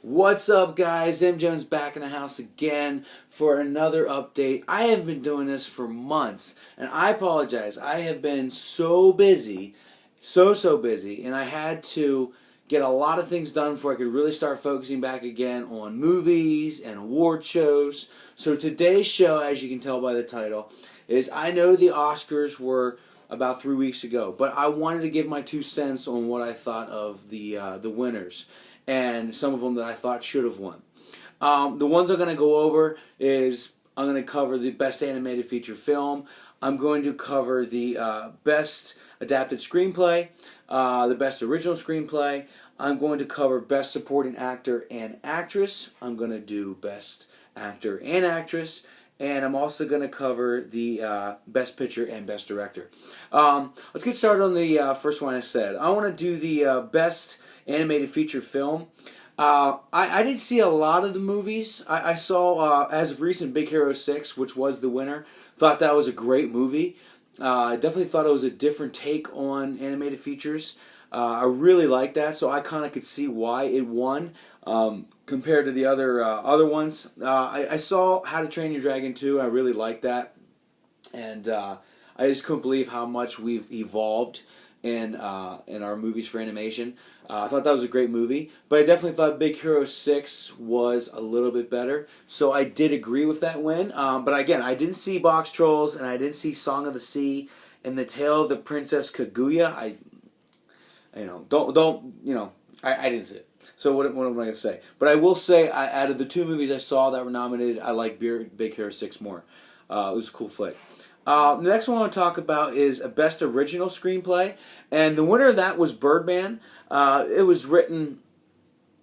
What's up, guys? M. Jones back in the house again for another update. I have been doing this for months, and I apologize. I have been so busy, so busy, and I had to get a lot of things done before I could really start focusing back again on movies and award shows. So today's show, as you can tell by the title, is I know the Oscars were about 3 weeks ago, but I wanted to give my 2 cents on what I thought of the winners and some of them that I thought should have won. The ones I'm going to go over is I'm going to cover the best animated feature film. I'm going to cover the best adapted screenplay, the best original screenplay. I'm going to cover best supporting actor and actress. I'm going to do best actor and actress. And I'm also going to cover the best picture and best director. Let's get started on the first one I said. I want to do the best animated feature film. I didn't see a lot of the movies. I saw, as of recent, Big Hero 6, which was the winner. Thought that was a great movie. I definitely thought it was a different take on animated features. I really liked that, so I kind of could see why it won compared to the other ones. I saw How to Train Your Dragon 2. I really liked that, and I just couldn't believe how much we've evolved in our movies for animation. I thought that was a great movie, but I definitely thought Big Hero 6 was a little bit better, so I did agree with that win. But again, I didn't see Box Trolls, and I didn't see Song of the Sea, and The Tale of the Princess Kaguya. I didn't see it. So what am I going to say? But I will say, out of the two movies I saw that were nominated, I like Big Hero 6 more. It was a cool flick. The next one I want to talk about is a Best Original Screenplay, and the winner of that was Birdman. It was written,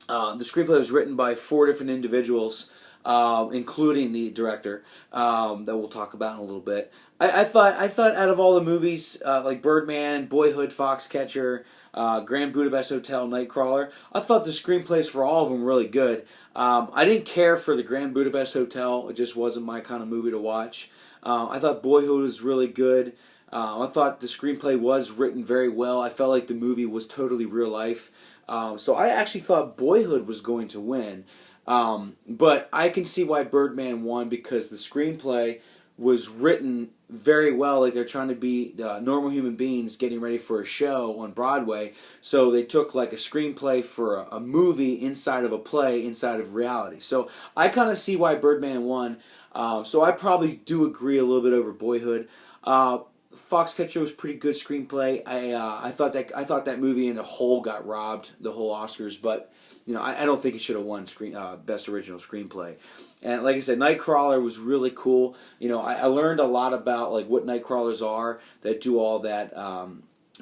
the screenplay was written by 4 different individuals, including the director, that we'll talk about in a little bit. I thought out of all the movies, like Birdman, Boyhood, Foxcatcher, Grand Budapest Hotel, Nightcrawler, I thought the screenplays for all of them were really good. I didn't care for the Grand Budapest Hotel. It just wasn't my kind of movie to watch. I thought Boyhood was really good. I thought the screenplay was written very well. I felt like the movie was totally real life. So I actually thought Boyhood was going to win. But I can see why Birdman won, because the screenplay was written very well. Like they're trying to be normal human beings getting ready for a show on Broadway. So they took like a screenplay for a movie inside of a play inside of reality. So I kind of see why Birdman won. So I probably do agree a little bit over Boyhood. Foxcatcher was pretty good screenplay. I thought that movie in a whole got robbed the whole Oscars, but I don't think it should have won Best Original Screenplay. And like I said, Nightcrawler was really cool. I learned a lot about like what Nightcrawlers are that do all that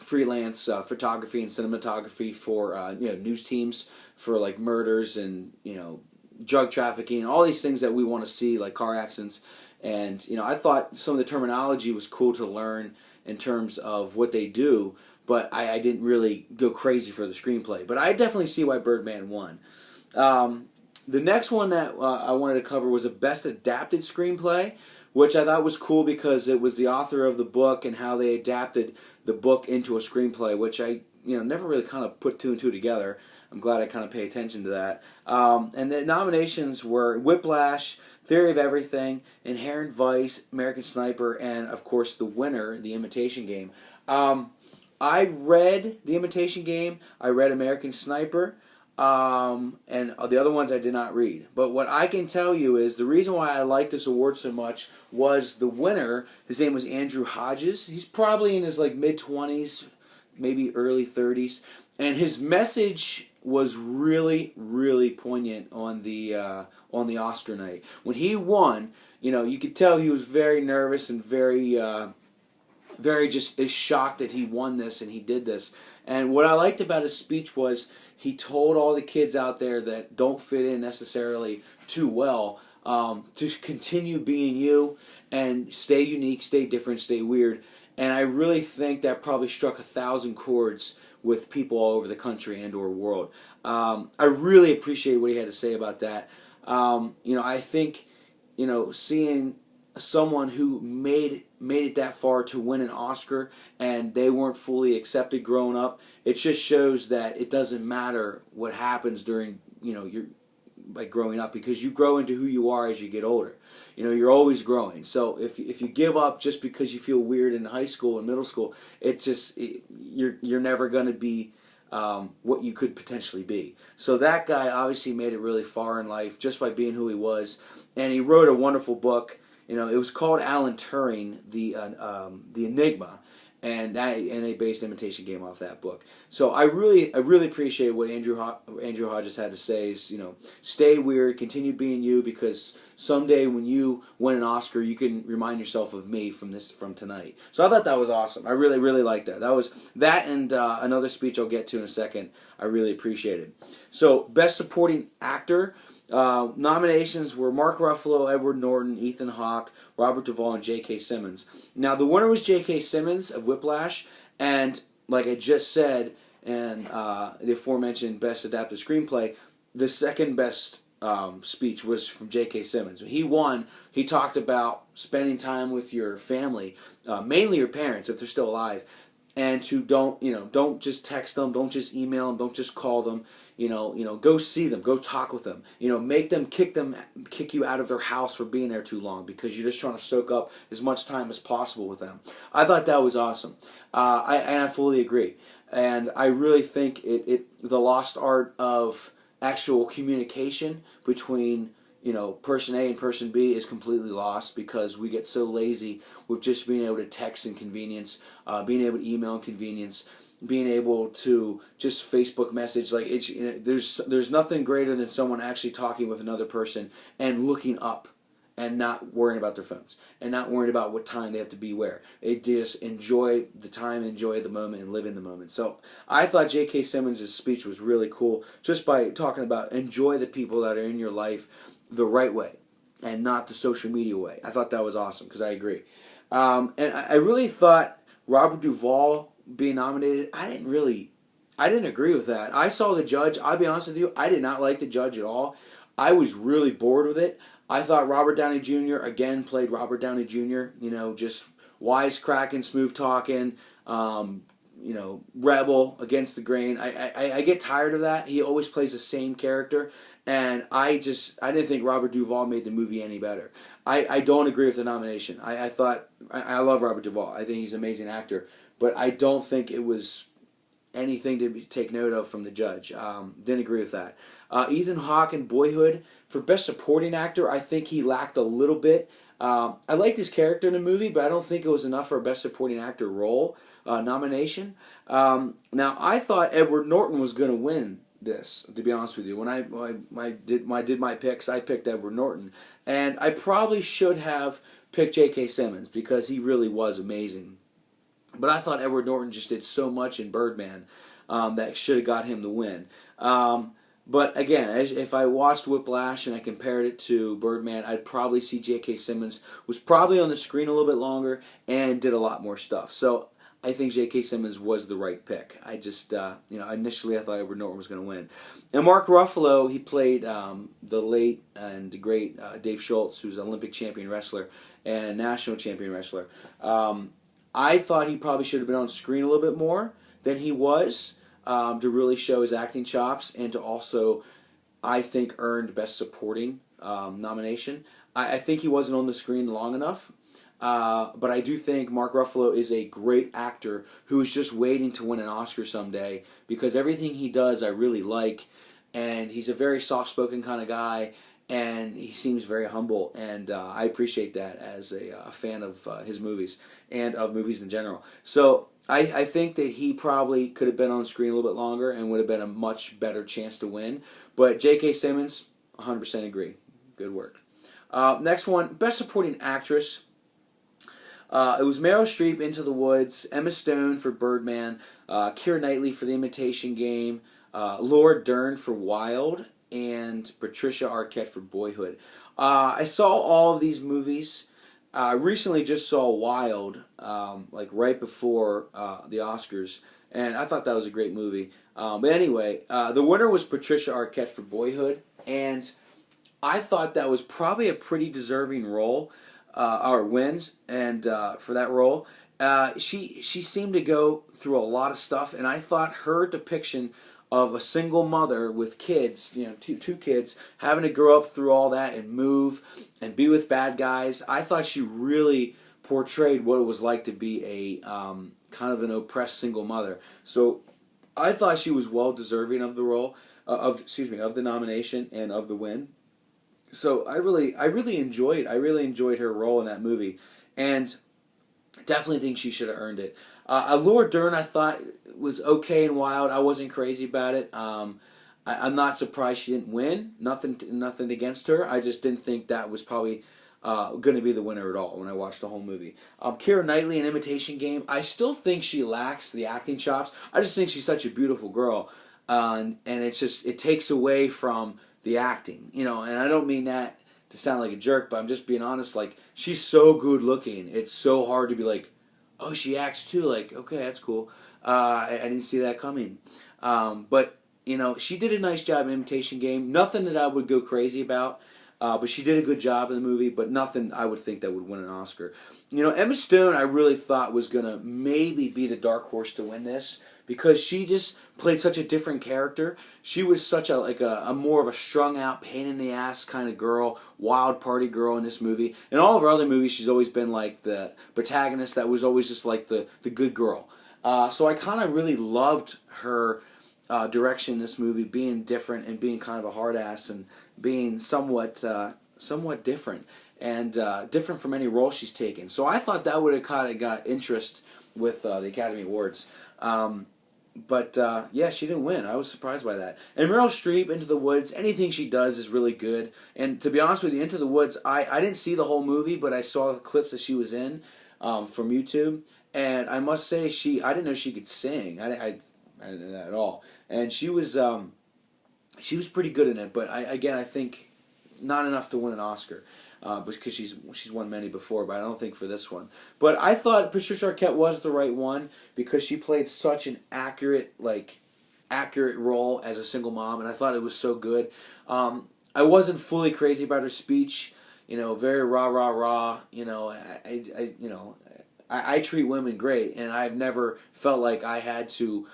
freelance photography and cinematography for news teams for like murders and drug trafficking, all these things that we want to see, like car accidents. And I thought some of the terminology was cool to learn in terms of what they do, but I didn't really go crazy for the screenplay. But I definitely see why Birdman won. The next one that I wanted to cover was a Best Adapted Screenplay, which I thought was cool because it was the author of the book and how they adapted the book into a screenplay, which I never really kind of put 2 and 2 together. I'm glad I kind of pay attention to that. And the nominations were Whiplash, Theory of Everything, Inherent Vice, American Sniper, and of course the winner, The Imitation Game. I read The Imitation Game, I read American Sniper, and the other ones I did not read. But what I can tell you is the reason why I like this award so much was the winner. His name was Andrew Hodges. He's probably in his like mid-20s, maybe early 30s. And his message was really, really poignant on the Oscar night. When he won, you could tell he was very nervous and very just shocked that he won this and he did this. And what I liked about his speech was he told all the kids out there that don't fit in necessarily too well to continue being you and stay unique, stay different, stay weird. And I really think that probably struck 1,000 chords with people all over the country and or world. I really appreciate what he had to say about that. I think, seeing someone who made it that far to win an Oscar and they weren't fully accepted growing up, it just shows that it doesn't matter what happens during your by growing up, because you grow into who you are as you get older. You're always growing. So if you give up just because you feel weird in high school and middle school, you're never going to be what you could potentially be. So that guy obviously made it really far in life just by being who he was, and he wrote a wonderful book. It was called Alan Turing, the Enigma, and they based Imitation Game off that book. So I really appreciate what Andrew Hodges had to say. Is stay weird, continue being you, because someday when you win an Oscar, you can remind yourself of me from tonight. So I thought that was awesome. I really liked that. That was that, and another speech I'll get to in a second. I really appreciated. So Best Supporting Actor. Nominations were Mark Ruffalo, Edward Norton, Ethan Hawke, Robert Duvall, and J.K. Simmons. Now, the winner was J.K. Simmons of Whiplash, and like I just said, and the aforementioned Best Adapted Screenplay, the second best speech was from J.K. Simmons. He won. He talked about spending time with your family, mainly your parents if they're still alive, and to don't just text them, don't just email them, don't just call them. Go see them, go talk with them. Make them kick you out of their house for being there too long, because you're just trying to soak up as much time as possible with them. I thought that was awesome. I fully agree, and I really think the lost art of actual communication between person A and person B is completely lost, because we get so lazy with just being able to text and convenience, being able to email and convenience, being able to just Facebook message. Like there's nothing greater than someone actually talking with another person and looking up and not worrying about their phones and not worrying about what time they have to be where. They just enjoy the time, enjoy the moment, and live in the moment. So I thought J.K. Simmons' speech was really cool, just by talking about enjoy the people that are in your life the right way and not the social media way. I thought that was awesome, because I agree. And I really thought Robert Duvall being nominated, I didn't agree with that. I saw The Judge. I'll be honest with you, I did not like The Judge at all. I was really bored with it. I thought Robert Downey Jr. again played Robert Downey Jr. Just wisecracking, smooth talking, rebel, against the grain. I get tired of that. He always plays the same character, and I didn't think Robert Duvall made the movie any better. I don't agree with the nomination. I love Robert Duvall. I think he's an amazing actor, but I don't think it was anything to take note of from The Judge. Didn't agree with that. Ethan Hawke in Boyhood, for Best Supporting Actor, I think he lacked a little bit. I liked his character in the movie, but I don't think it was enough for a Best Supporting Actor role nomination. Now, I thought Edward Norton was going to win this, to be honest with you. When I did my picks, I picked Edward Norton, and I probably should have picked J.K. Simmons, because he really was amazing. But I thought Edward Norton just did so much in Birdman that should have got him the win. But again, if I watched Whiplash and I compared it to Birdman, I'd probably see J.K. Simmons was probably on the screen a little bit longer and did a lot more stuff. So I think J.K. Simmons was the right pick. I just, initially I thought Edward Norton was going to win. And Mark Ruffalo, he played the late and great Dave Schultz, who's an Olympic champion wrestler and national champion wrestler. I thought he probably should have been on screen a little bit more than he was, to really show his acting chops, and to also, I think, earned Best Supporting nomination. I think he wasn't on the screen long enough, but I do think Mark Ruffalo is a great actor who is just waiting to win an Oscar someday, because everything he does I really like, and he's a very soft-spoken kind of guy, and he seems very humble, and I appreciate that as a fan of his movies and of movies in general. So I think that he probably could have been on screen a little bit longer and would have been a much better chance to win. But J.K. Simmons, 100% agree. Good work. Next one, Best Supporting Actress. It was Meryl Streep, Into the Woods, Emma Stone for Birdman, Keira Knightley for The Imitation Game, Laura Dern for Wild, and Patricia Arquette for Boyhood. I saw all of these movies. I recently just saw Wild, right before the Oscars, and I thought that was a great movie. But anyway, the winner was Patricia Arquette for Boyhood, and I thought that was probably a pretty deserving role, or wins, and for that role. She seemed to go through a lot of stuff, and I thought her depiction of a single mother with kids, two kids, having to grow up through all that and move and be with bad guys. I thought she really portrayed what it was like to be a kind of an oppressed single mother. So I thought she was well deserving of the role, of the nomination and of the win. So I really enjoyed her role in that movie, and definitely think she should have earned it. Laura Dern, I thought was okay and Wild. I wasn't crazy about it. I'm not surprised she didn't win. Nothing against her. I just didn't think that was probably going to be the winner at all when I watched the whole movie. Keira Knightley in Imitation Game. I still think she lacks the acting chops. I just think she's such a beautiful girl, and it takes away from the acting, and I don't mean that to sound like a jerk, but I'm just being honest. Like, she's so good looking, it's so hard to be like, oh, she acts too. Like, okay, that's cool. I didn't see that coming. But she did a nice job in Imitation Game. Nothing that I would go crazy about. But she did a good job in the movie, but nothing I would think that would win an Oscar. Emma Stone, I really thought was going to maybe be the dark horse to win this, because she just played such a different character. She was such a more of a strung out, pain in the ass kind of girl, wild party girl in this movie. In all of her other movies, she's always been like the protagonist that was always just like the good girl. So I kind of really loved her direction in this movie, being different and being kind of a hard ass and being somewhat different and different from any role she's taken. So I thought that would have kind of got interest with the Academy Awards. But she didn't win. I was surprised by that. And Meryl Streep, Into the Woods, anything she does is really good. And to be honest with you, Into the Woods, I didn't see the whole movie, but I saw the clips that she was in from YouTube. And I must say, I didn't know she could sing. I didn't know that at all. And she was pretty good in it. But I think not enough to win an Oscar. Because she's won many before, but I don't think for this one. But I thought Patricia Arquette was the right one because she played such an accurate role as a single mom, and I thought it was so good. I wasn't fully crazy about her speech, very rah rah rah. I treat women great, and I've never felt like I had to,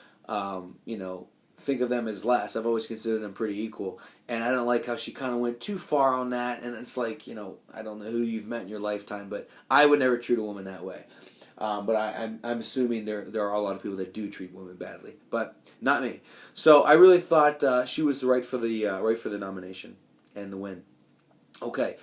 think of them as less. I've always considered them pretty equal, and I don't like how she kind of went too far on that. And it's like, I don't know who you've met in your lifetime, but I would never treat a woman that way. But I'm assuming there are a lot of people that do treat women badly, but not me. So I really thought she was right for the nomination and the win. Okay,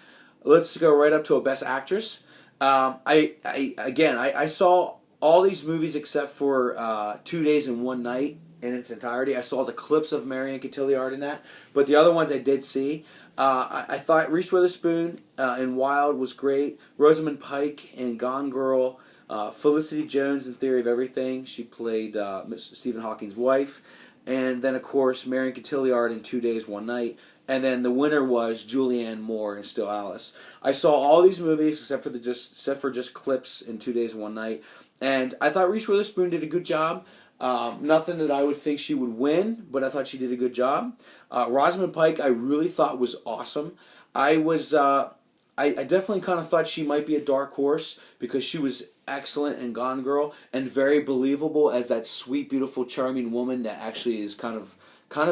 let's go right up to a Best Actress. I saw all these movies except for 2 Days and One Night in its entirety. I saw the clips of Marion Cotillard in that, but the other ones I did see. I thought Reese Witherspoon in Wild was great. Rosamund Pike in Gone Girl. Felicity Jones in Theory of Everything. She played Stephen Hawking's wife. And then, of course, Marion Cotillard in 2 Days, One Night. And then the winner was Julianne Moore in Still Alice. I saw all these movies except for just clips in 2 Days, One Night. And I thought Reese Witherspoon did a good job. Nothing that I would think she would win, but I thought she did a good job. Rosamund Pike, I really thought was awesome. I definitely kind of thought she might be a dark horse because she was excellent in Gone Girl and very believable as that sweet, beautiful, charming woman that actually is kind of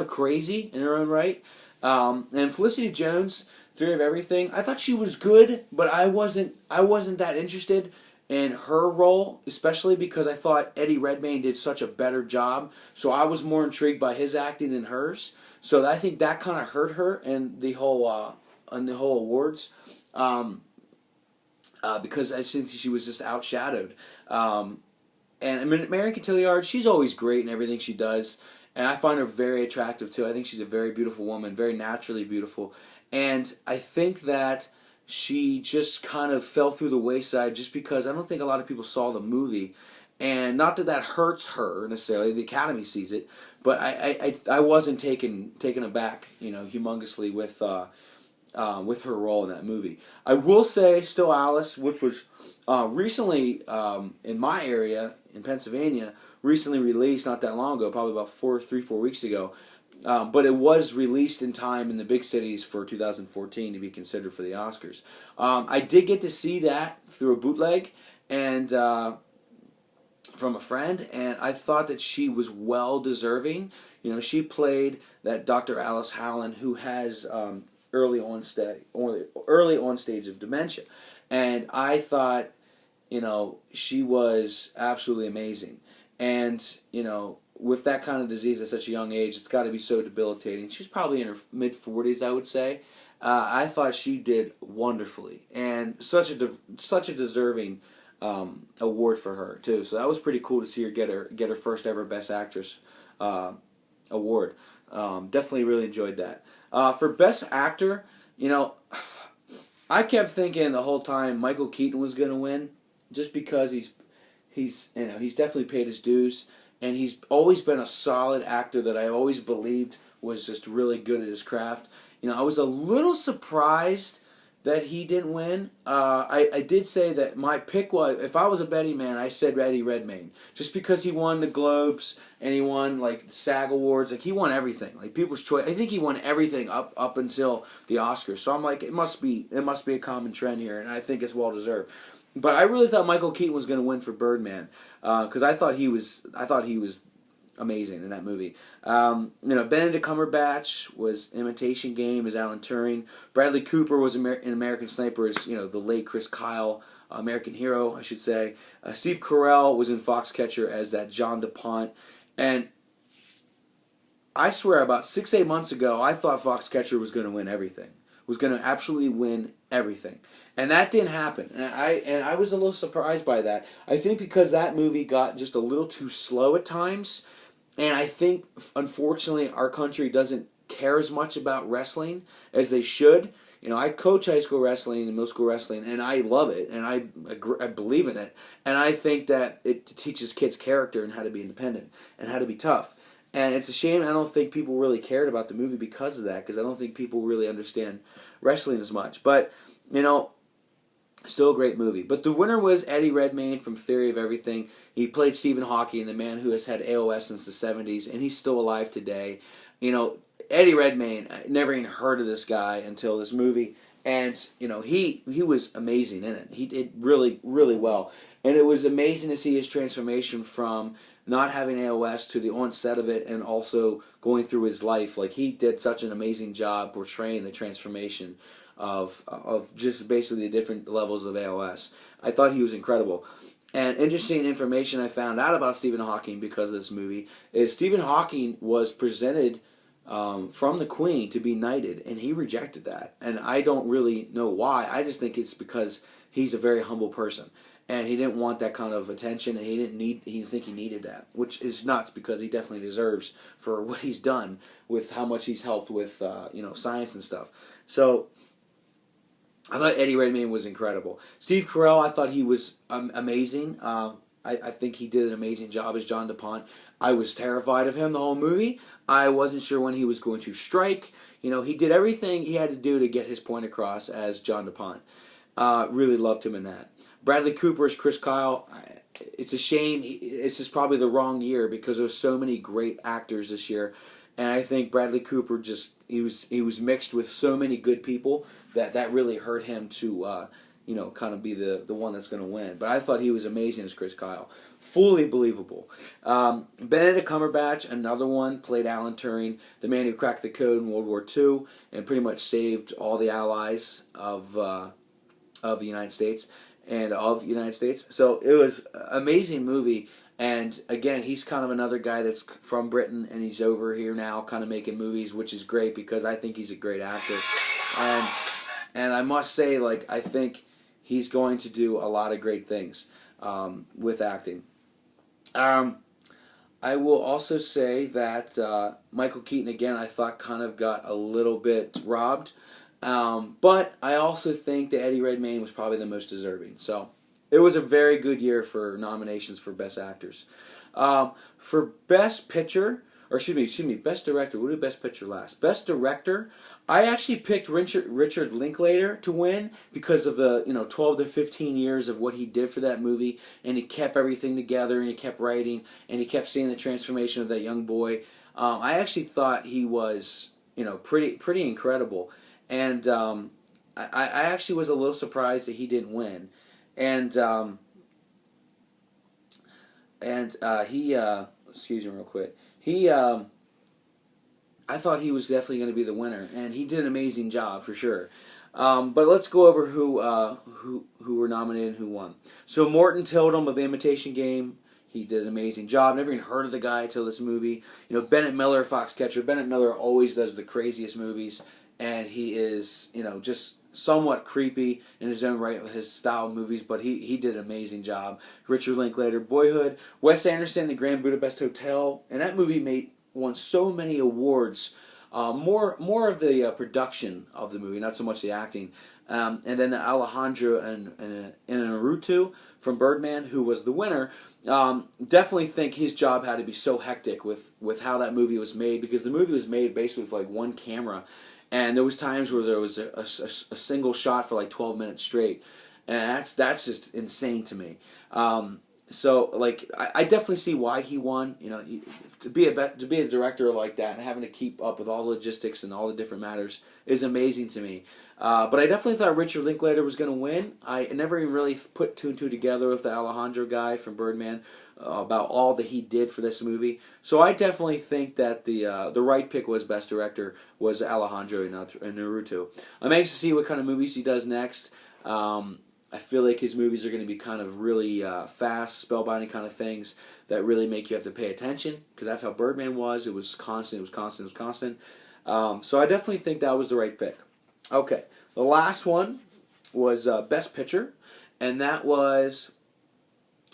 crazy in her own right. And Felicity Jones, Theory of Everything, I thought she was good, but I wasn't that interested in her role, especially because I thought Eddie Redmayne did such a better job. So I was more intrigued by his acting than hers. So I think that kind of hurt her in the whole awards, because I think she was just outshadowed. And I mean, Marion Cotillard, she's always great in everything she does, and I find her very attractive too. I think she's a very beautiful woman, very naturally beautiful, and I think that she just kind of fell through the wayside just because I don't think a lot of people saw the movie. And not that hurts her necessarily, the Academy sees it, but I wasn't taken aback, humongously with her role in that movie. I will say Still Alice, which was recently in my area, in Pennsylvania, recently released not that long ago, probably about 4 weeks ago. But it was released in time in the big cities for 2014 to be considered for the Oscars. I did get to see that through a bootleg, and from a friend, and I thought that she was well deserving. You know, she played that Dr. Alice Hallen who has early on stage of dementia, and I thought, you know, she was absolutely amazing. And you know, with that kind of disease at such a young age, it's got to be so debilitating. She was probably in her mid 40s, I would say. I thought she did wonderfully, and such a deserving award for her too. So that was pretty cool to see her get her first ever Best Actress award. Definitely really enjoyed that. For Best Actor, you know, I kept thinking the whole time Michael Keaton was going to win, just because he's definitely paid his dues, and he's always been a solid actor that I always believed was just really good at his craft. You know, I was a little surprised that he didn't win. I did say that my pick was, if I was a betting man, I said Eddie Redmayne, just because he won the Globes and he won like the SAG Awards, like he won everything, like People's Choice. I think he won everything up until the Oscars. So I'm like, it must be a common trend here, and I think it's well deserved. But I really thought Michael Keaton was going to win for Birdman, because I thought he was amazing in that movie. You know, Benedict Cumberbatch was Imitation Game as Alan Turing. Bradley Cooper was in American Sniper as, you know, the late Chris Kyle, American Hero, I should say. Steve Carell was in Foxcatcher as that John DuPont. And I swear, about 6-8 months ago, I thought Foxcatcher was going to win everything. Was going to absolutely win everything. And that didn't happen. And I was a little surprised by that. I think because that movie got just a little too slow at times. And I think, unfortunately, our country doesn't care as much about wrestling as they should. You know, I coach high school wrestling and middle school wrestling, and I love it, and I believe in it. And I think that it teaches kids character and how to be independent and how to be tough. And it's a shame I don't think people really cared about the movie because of that, because I don't think people really understand wrestling as much. But, you know, still a great movie. But the winner was Eddie Redmayne from Theory of Everything. He played Stephen Hawking, the man who has had ALS since the 70s, and he's still alive today. You know, Eddie Redmayne, I never even heard of this guy until this movie. And, you know, he was amazing in it. He did really, really well. And it was amazing to see his transformation from not having ALS to the onset of it, and also going through his life. Like, he did such an amazing job portraying the transformation of just basically the different levels of ALS. I thought he was incredible. And interesting information I found out about Stephen Hawking because of this movie is Stephen Hawking was presented from the Queen to be knighted, and he rejected that. And I don't really know why. I just think it's because he's a very humble person, and he didn't want that kind of attention, and he didn't think he needed that, which is nuts because he definitely deserves for what he's done with how much he's helped with science and stuff. So I thought Eddie Redmayne was incredible. Steve Carell, I thought he was amazing. I think he did an amazing job as John DuPont. I was terrified of him the whole movie. I wasn't sure when he was going to strike. You know, he did everything he had to do to get his point across as John DuPont. Really loved him in that. Bradley Cooper as Chris Kyle. It's a shame. It's just probably the wrong year because there's so many great actors this year. And I think Bradley Cooper he was mixed with so many good people that really hurt him to kind of be the one that's going to win. But I thought he was amazing as Chris Kyle. Fully believable. Benedict Cumberbatch, another one, played Alan Turing, the man who cracked the code in World War II and pretty much saved all the allies of the United States and of the United States. So it was an amazing movie. And again, he's kind of another guy that's from Britain, and he's over here now kind of making movies, which is great because I think he's a great actor. And I must say, like, I think he's going to do a lot of great things with acting. I will also say that Michael Keaton, again, I thought kind of got a little bit robbed. But I also think that Eddie Redmayne was probably the most deserving. So it was a very good year for nominations for Best Actors. For Best Picture, Best Director. We'll do Best Picture last. Best Director, I actually picked Richard Linklater to win because of the 12 to 15 years of what he did for that movie, and he kept everything together, and he kept writing, and he kept seeing the transformation of that young boy. I actually thought he was pretty incredible, and I actually was a little surprised that he didn't win. And and he excuse me real quick. I thought he was definitely going to be the winner, and he did an amazing job for sure. But let's go over who were nominated and who won. So Morton Tildum of The Imitation Game, he did an amazing job. Never even heard of the guy till this movie. You know, Bennett Miller, Foxcatcher. Bennett Miller always does the craziest movies, and he is, you know, just somewhat creepy in his own right with his style of movies, but he did an amazing job. Richard Linklater, Boyhood. Wes Anderson, The Grand Budapest Hotel, and that movie won so many awards. More of the production of the movie, not so much the acting. And then Alejandro and Inarritu from Birdman, who was the winner. Definitely think his job had to be so hectic with how that movie was made, because the movie was made basically with like one camera, and there was times where there was a single shot for like 12 minutes straight, and that's just insane to me. So like I definitely see why he won. You know, to be a director like that and having to keep up with all the logistics and all the different matters is amazing to me. But I definitely thought Richard Linklater was going to win. I never even really put two and two together with the Alejandro guy from Birdman about all that he did for this movie. So I definitely think that the right pick was best director was Alejandro Inarritu. I'm anxious to see what kind of movies he does next. I feel like his movies are going to be kind of really fast, spellbinding kind of things that really make you have to pay attention, because that's how Birdman was. It was constant, it was constant, it was constant. So I definitely think that was the right pick. Okay, the last one was Best Picture, and that was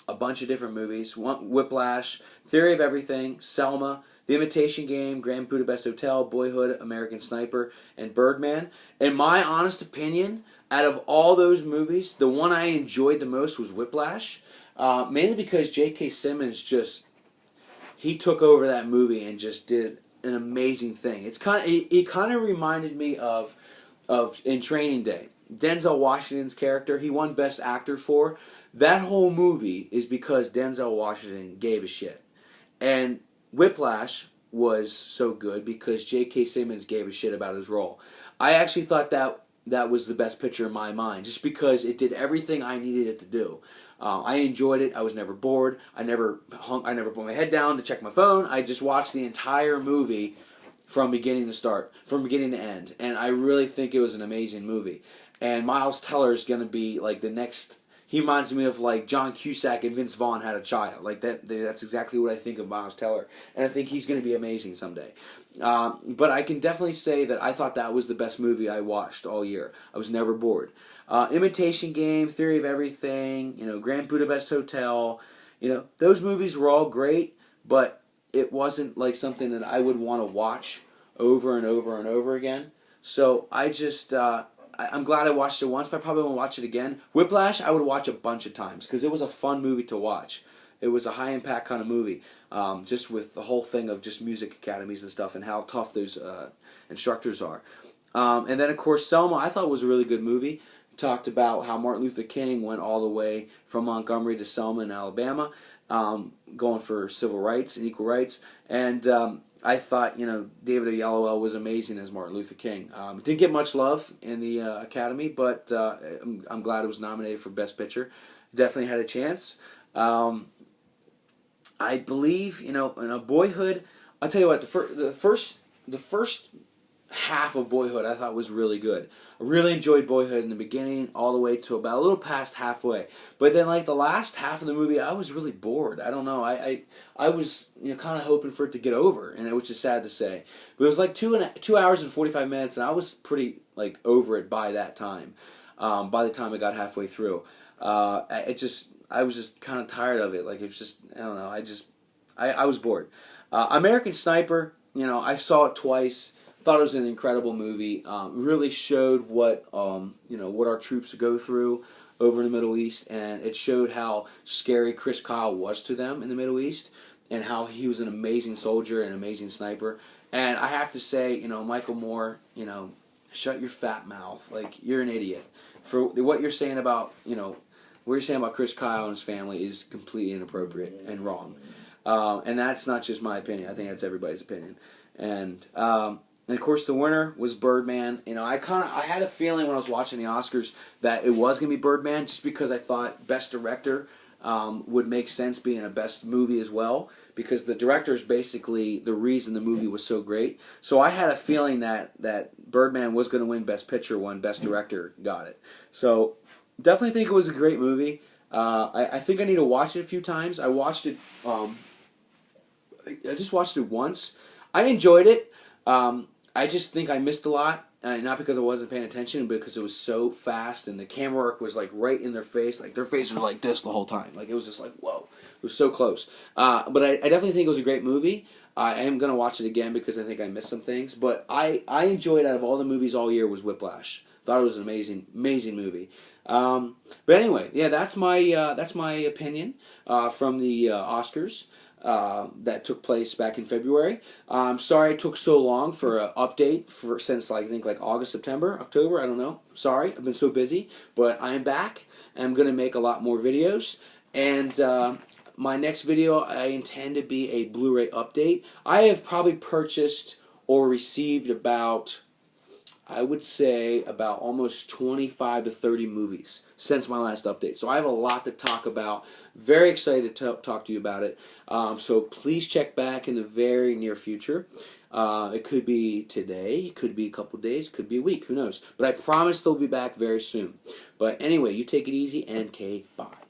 a bunch of different movies. Whiplash, Theory of Everything, Selma, The Imitation Game, Grand Budapest Hotel, Boyhood, American Sniper, and Birdman. In my honest opinion, out of all those movies, the one I enjoyed the most was Whiplash, mainly because J.K. Simmons he took over that movie and just did an amazing thing. It kind of reminded me of in Training Day. Denzel Washington's character, he won Best Actor for. That whole movie is because Denzel Washington gave a shit. And Whiplash was so good because J.K. Simmons gave a shit about his role. I actually thought that was the best picture in my mind, just because it did everything I needed it to do. I enjoyed it. I was never bored. I never put my head down to check my phone. I just watched the entire movie from beginning to end. And I really think it was an amazing movie. And Miles Teller is going to be like the next. He reminds me of like John Cusack and Vince Vaughn had a child. Like that's exactly what I think of Miles Teller, and I think he's going to be amazing someday. But I can definitely say that I thought that was the best movie I watched all year. I was never bored. Imitation Game, Theory of Everything, Grand Budapest Hotel, those movies were all great, but it wasn't like something that I would want to watch over and over and over again. So I just, I'm glad I watched it once, but I probably won't watch it again. Whiplash, I would watch a bunch of times because it was a fun movie to watch. It was a high impact kind of movie, just with the whole thing of just music academies and stuff and how tough those instructors are. And then of course Selma, I thought was a really good movie. It talked about how Martin Luther King went all the way from Montgomery to Selma in Alabama, going for civil rights and equal rights. And I thought, David Oyelowo was amazing as Martin Luther King. It didn't get much love in the Academy, but I'm glad it was nominated for Best Picture. Definitely had a chance. I believe, in a Boyhood, I'll tell you what, the first half of Boyhood I thought was really good. I really enjoyed Boyhood in the beginning all the way to about a little past halfway. But then like the last half of the movie I was really bored. I don't know. I was kind of hoping for it to get over, and it was just sad to say. But it was like 2 hours and 45 minutes, and I was pretty like over it by that time. By the time I got halfway through. I was just kind of tired of it. Like, it was just, I don't know, I was bored. American Sniper, I saw it twice. Thought it was an incredible movie. Really showed what our troops go through over in the Middle East, and it showed how scary Chris Kyle was to them in the Middle East, and how he was an amazing soldier and an amazing sniper. And I have to say, Michael Moore, shut your fat mouth. Like, you're an idiot. For what you're saying about, what you're saying about Chris Kyle and his family is completely inappropriate and wrong. And that's not just my opinion. I think that's everybody's opinion. And of course, the winner was Birdman. I had a feeling when I was watching the Oscars that it was going to be Birdman, just because I thought Best Director, would make sense being a best movie as well, because the director is basically the reason the movie was so great. So I had a feeling that Birdman was going to win Best Picture when Best Director got it. So definitely think it was a great movie. I think I need to watch it a few times. I watched it. I just watched it once. I enjoyed it. I just think I missed a lot. Not because I wasn't paying attention, but because it was so fast and the camera work was like right in their face. Like their faces were like this the whole time. Like it was just like, whoa. It was so close. But I definitely think it was a great movie. I am going to watch it again because I think I missed some things. But I enjoyed, out of all the movies all year, was Whiplash. Thought it was an amazing movie. But anyway, yeah, that's my opinion from the Oscars. That took place back in February. I'm sorry it took so long for an update since I think like August, September, October. I don't know. Sorry, I've been so busy, but I am back. I'm gonna make a lot more videos, and my next video I intend to be a Blu-ray update. I have probably purchased or received about, I would say, about almost 25 to 30 movies since my last update. So I have a lot to talk about. Very excited to talk to you about it. So please check back in the very near future. It could be today, it could be a couple days, it could be a week, who knows. But I promise they'll be back very soon. But anyway, you take it easy, and bye.